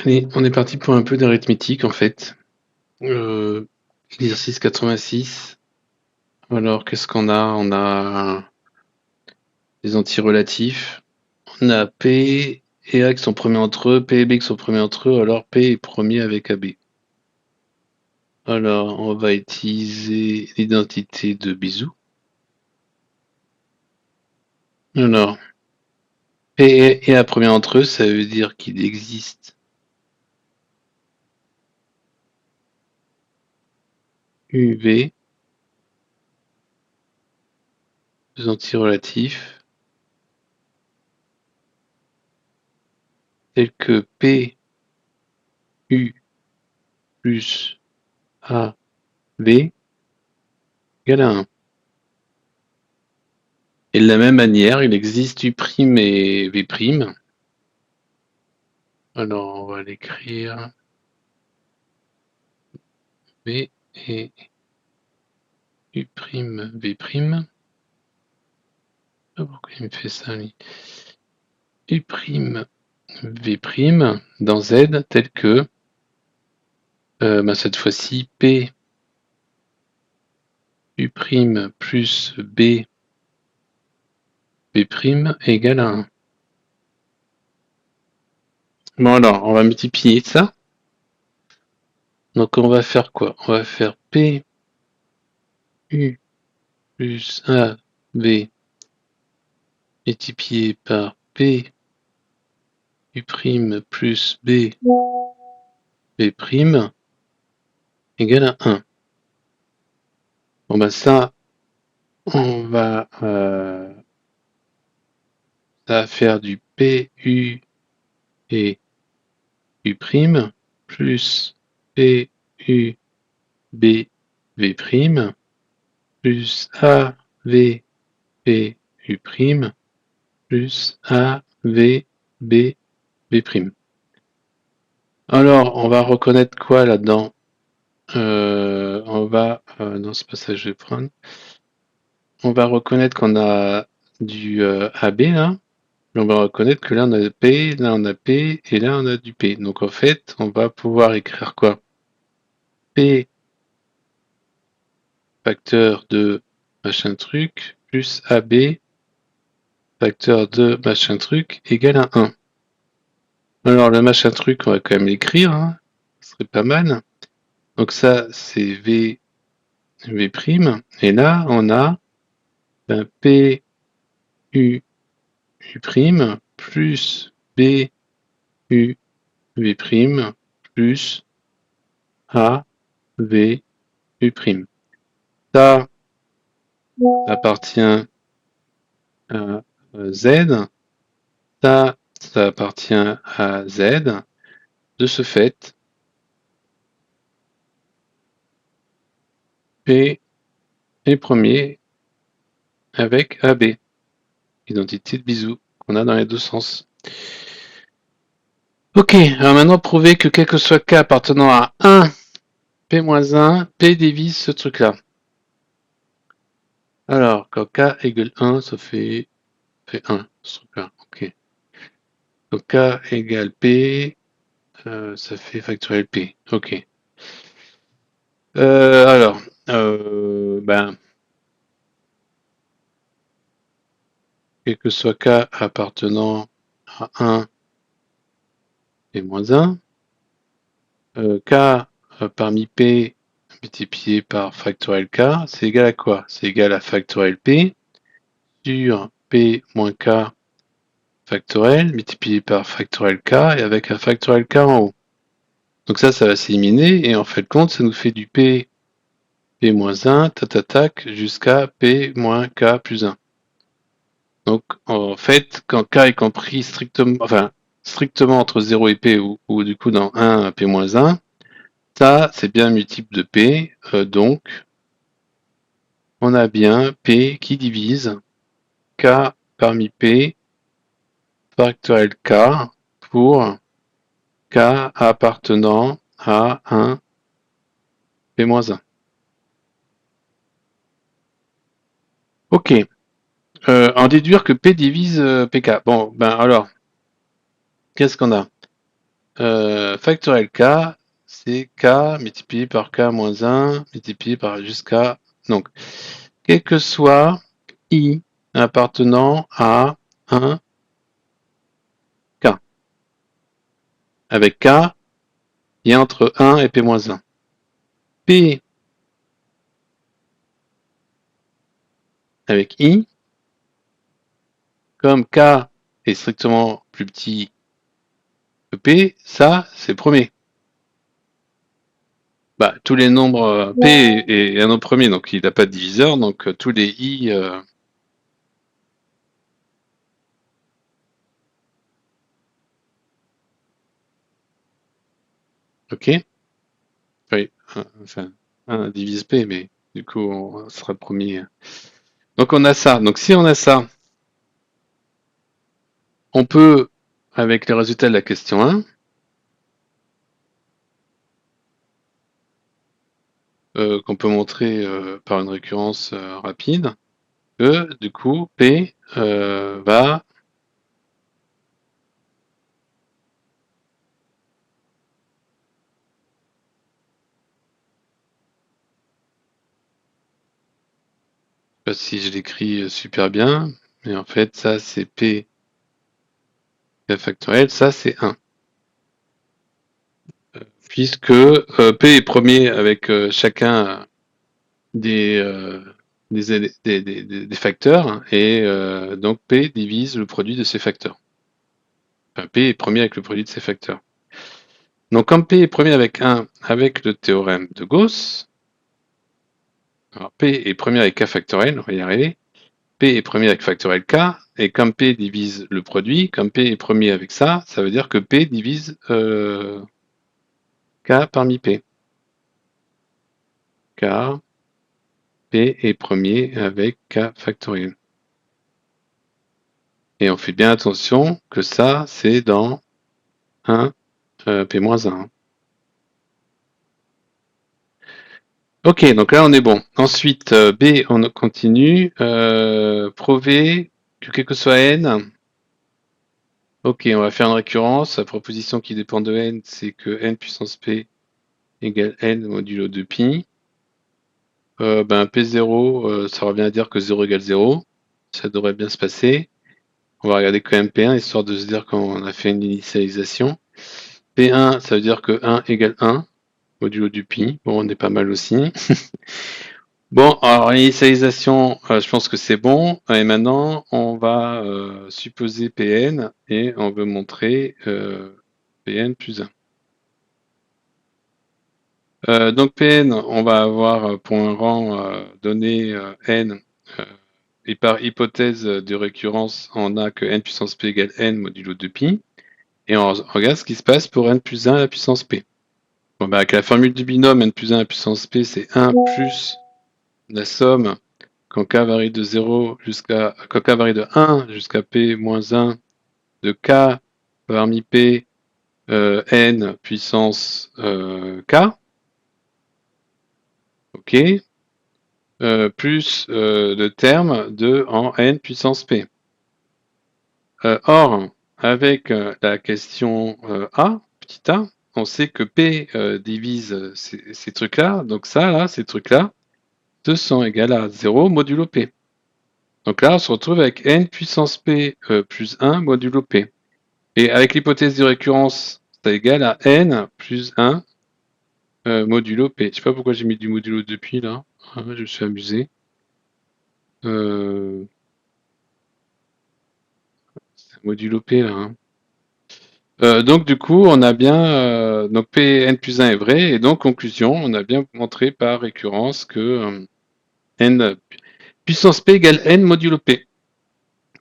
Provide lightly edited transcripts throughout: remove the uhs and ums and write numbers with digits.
Allez, on est parti pour un peu d'arithmétique en fait. Exercice 86. Alors, qu'est-ce qu'on a? On a des antirelatifs. On a P et A qui sont premiers entre eux, P et B qui sont premiers entre eux, alors P est premier avec AB. Alors, on va utiliser l'identité de Bézout. Alors, P et A premiers entre eux, ça veut dire qu'il existe UV, deux antirelatifs, tels que P, U plus A, B égale à 1. Et de la même manière, il existe U' et V'. Alors, on va l'écrire V et U', V'. Pourquoi il me fait ça, lui? U', V' dans Z, tel que, cette fois-ci, P, U' plus B, V' égale à 1. Bon, alors, on va multiplier ça. Donc, on va faire quoi? On va faire P, U plus A, V multiplié par P, U' plus B, B' égale à 1. Bon ben ça, on va, ça va faire du PU et U' plus PU B V' plus AV P U' plus AV B V'. Alors, on va reconnaître quoi là-dedans? On va, non, c'est pas ça que je vais prendre. On va reconnaître qu'on a du AB là. On va reconnaître que là on a P, là on a P et là on a du P. Donc en fait, on va pouvoir écrire quoi? P facteur de machin truc plus AB facteur de machin truc égale à 1. Alors le machin truc, on va quand même l'écrire, hein. Ce serait pas mal. Donc ça, c'est V'. Et là, on a P U U' plus B U V' plus A V U'. Ça appartient à Z. Ça appartient à Z. De ce fait, P est premier avec AB. Identité de Bézout qu'on a dans les deux sens. Ok, alors maintenant prouver que quel que soit K appartenant à 1, P-1, P divise ce truc-là. Alors, quand K égale 1, ça fait 1, ce truc-là. Ok. Donc K égale P, ça fait factoriel P. Ok. Alors, quel que soit K appartenant à 1 P-1, K parmi P multiplié par factoriel K, c'est égal à quoi? C'est égal à factoriel P sur P moins K factoriel multiplié par factoriel K et avec un factoriel K en haut. Donc ça va s'éliminer et en fait compte, ça nous fait du P, P-1, tac, jusqu'à P moins K plus 1. Donc en fait, quand K est compris strictement entre 0 et P ou du coup dans 1 P-1, ça c'est bien un multiple de P, donc on a bien P qui divise K parmi P factoriel K pour K appartenant à 1 P-1. Ok. En déduire que P divise PK. Bon, ben alors, qu'est-ce qu'on a? factoriel k, c'est k multiplié par k moins 1 multiplié par jusqu'à... Donc, quel que soit i appartenant à un k. Avec k, il y a entre 1 et p moins 1. P avec i, comme k est strictement plus petit que p, ça, c'est premier. Bah, tous les nombres p est un nombre premier, donc il n'a pas de diviseur, donc tous les i... ok. Oui, enfin, 1 divise p, mais du coup, on sera le premier. Donc on a ça. Donc si on a ça, on peut, avec les résultats de la question 1, qu'on peut montrer par une récurrence rapide, que du coup, P va je sais pas si je l'écris super bien, mais en fait, ça c'est P factoriel, ça c'est 1. Puisque P est premier avec chacun des, des facteurs, et donc P divise le produit de ces facteurs. Enfin, P est premier avec le produit de ces facteurs. Donc comme P est premier avec 1 avec le théorème de Gauss, alors P est premier avec K factoriel, on va y arriver, P est premier avec factoriel K, et comme P divise le produit, comme P est premier avec ça, ça veut dire que P divise K parmi P. Car P est premier avec K factoriel. Et on fait bien attention que ça, c'est dans 1 P-1. Ok, donc là on est bon. Ensuite, B, on continue. Prouver que quel que soit n. Ok, on va faire une récurrence. La proposition qui dépend de n, c'est que n puissance p égale n modulo de pi. Ben p0, ça revient à dire que 0 égale 0. Ça devrait bien se passer. On va regarder quand même P1, histoire de se dire qu'on a fait une initialisation. P1, ça veut dire que 1 égale 1, modulo du pi. Bon, on est pas mal aussi. Bon, alors l'initialisation, je pense que c'est bon. Et maintenant, on va supposer Pn et on veut montrer Pn plus 1. Donc Pn, on va avoir pour un rang donné n, et par hypothèse de récurrence, on a que n puissance p égale n modulo 2pi. Et on regarde ce qui se passe pour n plus 1 à la puissance p. Bon, bah, avec la formule du binôme, n plus 1 à la puissance p, c'est 1 plus la somme quand k varie de 0 jusqu'à, quand k varie de 1 jusqu'à p moins 1 de k parmi p n puissance k, ok, plus le terme de en n puissance p. Or, avec la question a, petit a, on sait que p divise ces trucs-là, donc ça, là, ces trucs-là, 200 égale à 0 modulo p. Donc là, on se retrouve avec n puissance p plus 1 modulo p. Et avec l'hypothèse de récurrence, ça égale à n plus 1 modulo p. Je sais pas pourquoi j'ai mis du modulo depuis là. Ah, je me suis amusé. Modulo p là. Hein. Donc du coup, on a bien donc p n plus 1 est vrai, et donc conclusion, on a bien montré par récurrence que n puissance p égale n modulo p.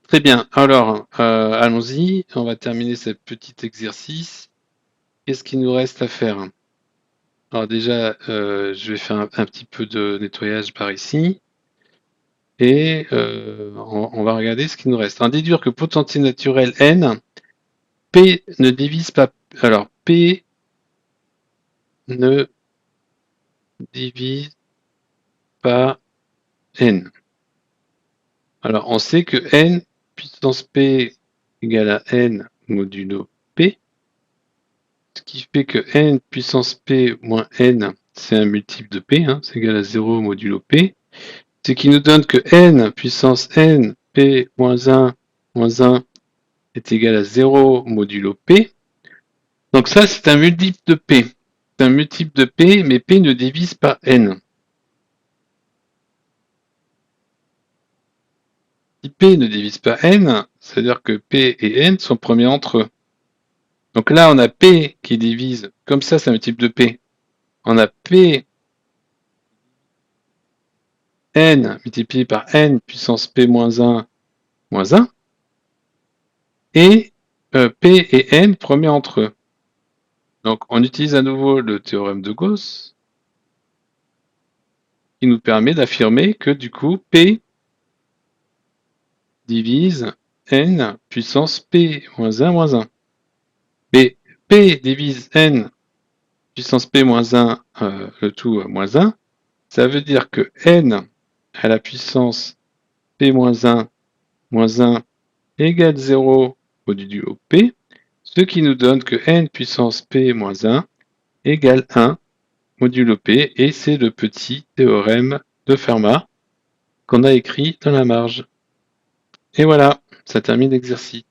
Très bien. Alors, allons-y. On va terminer ce petit exercice. Qu'est-ce qu'il nous reste à faire? Alors déjà, je vais faire un petit peu de nettoyage par ici. Et on va regarder ce qu'il nous reste. En déduire que potentiel naturel n, P ne divise pas. Alors, P ne divise pas n. Alors, on sait que n puissance p égale à n modulo p. ce qui fait que n puissance p moins n, c'est un multiple de p, hein, c'est égal à 0 modulo p, ce qui nous donne que n puissance n, p moins 1 est égal à 0 modulo p. Donc ça, c'est un multiple de p. C'est un multiple de p, mais p ne divise pas n. Si p ne divise pas n, c'est-à-dire que p et n sont premiers entre eux. Donc là, on a p qui divise, comme ça, c'est un multiple de p. On a p n multiplié par n puissance p moins 1 moins 1, et p et n premiers entre eux. Donc on utilise à nouveau le théorème de Gauss, qui nous permet d'affirmer que du coup, p divise n puissance p moins 1 moins 1. Mais p divise n puissance p moins 1, le tout moins 1, ça veut dire que n à la puissance p moins 1 égale 0 modulo p, ce qui nous donne que n puissance p moins 1 égale 1 modulo p, et c'est le petit théorème de Fermat qu'on a écrit dans la marge. Et voilà, ça termine l'exercice.